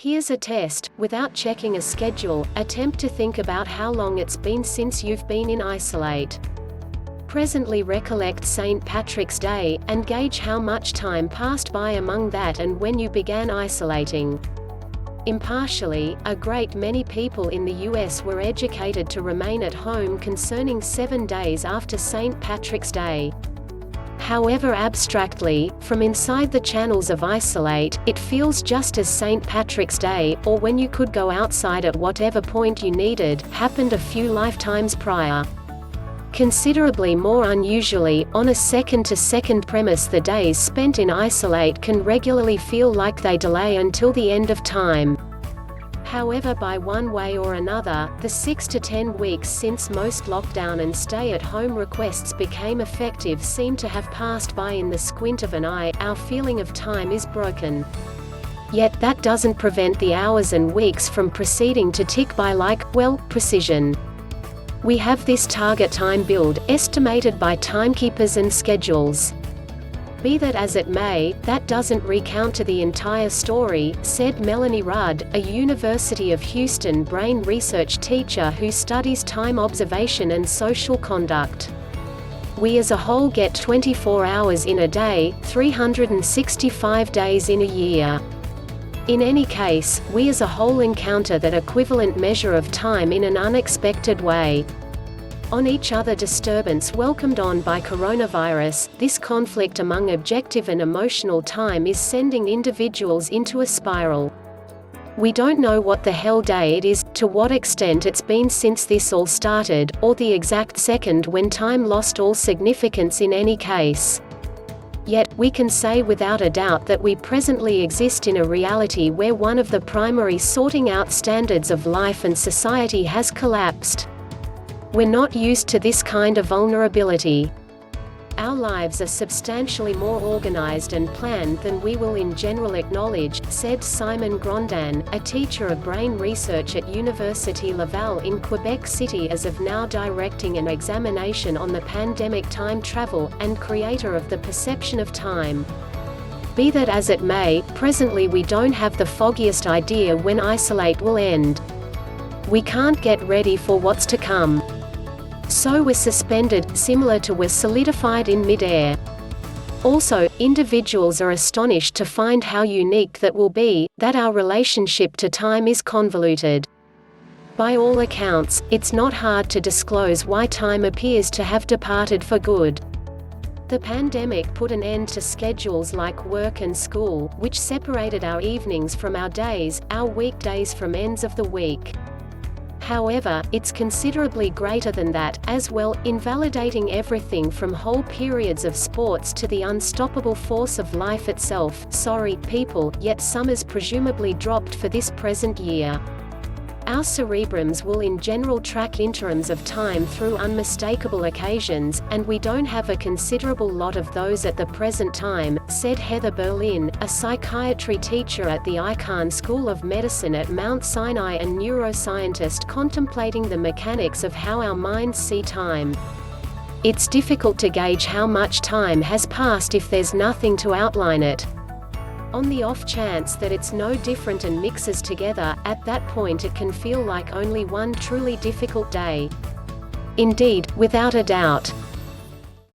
Here's a test. Without checking a schedule, attempt to think about how long it's been since you've been in isolate. Presently recollect St. Patrick's Day, and gauge how much time passed by among that and when you began isolating. Impartially, a great many people in the US were educated to remain at home concerning 7 days after St. Patrick's Day. However, abstractly, from inside the channels of isolate, it feels just as St. Patrick's Day, or when you could go outside at whatever point you needed, happened a few lifetimes prior. Considerably more unusually, on a second-to-second premise, the days spent in isolate can regularly feel like they delay until the end of time. However, by one way or another, the 6 to 10 weeks since most lockdown and stay-at-home requests became effective seem to have passed by in the squint of an eye. Our feeling of time is broken. Yet that doesn't prevent the hours and weeks from proceeding to tick by like, well, precision. We have this target time build, estimated by timekeepers and schedules. Be that as it may, that doesn't recount the entire story, said Melanie Rudd, a University of Houston brain research teacher who studies time observation and social conduct. We as a whole get 24 hours in a day, 365 days in a year. In any case, we as a whole encounter that equivalent measure of time in an unexpected way. On each other disturbance welcomed on by coronavirus, this conflict among objective and emotional time is sending individuals into a spiral. We don't know what the hell day it is, to what extent it's been since this all started, or the exact second when time lost all significance in any case. Yet, we can say without a doubt that we presently exist in a reality where one of the primary sorting out standards of life and society has collapsed. We're not used to this kind of vulnerability. Our lives are substantially more organized and planned than we will in general acknowledge, said Simon Grondin, a teacher of brain research at University Laval in Quebec City, as of now directing an examination on the pandemic time travel, and creator of the perception of time. Be that as it may, presently we don't have the foggiest idea when isolate will end. We can't get ready for what's to come. So we're suspended, similar to we're solidified in mid-air. Also, individuals are astonished to find how unique that will be, that our relationship to time is convoluted. By all accounts, it's not hard to disclose why time appears to have departed for good. The pandemic put an end to schedules like work and school, which separated our evenings from our days, our weekdays from ends of the week. However, it's considerably greater than that, as well, invalidating everything from whole periods of sports to the unstoppable force of life itself. Sorry, people, yet summer's presumably dropped for this present year. Our cerebrums will in general track interims of time through unmistakable occasions, and we don't have a considerable lot of those at the present time, said Heather Berlin, a psychiatry teacher at the Icahn School of Medicine at Mount Sinai and neuroscientist contemplating the mechanics of how our minds see time. It's difficult to gauge how much time has passed if there's nothing to outline it. On the off chance that it's no different and mixes together, at that point it can feel like only one truly difficult day. Indeed, without a doubt.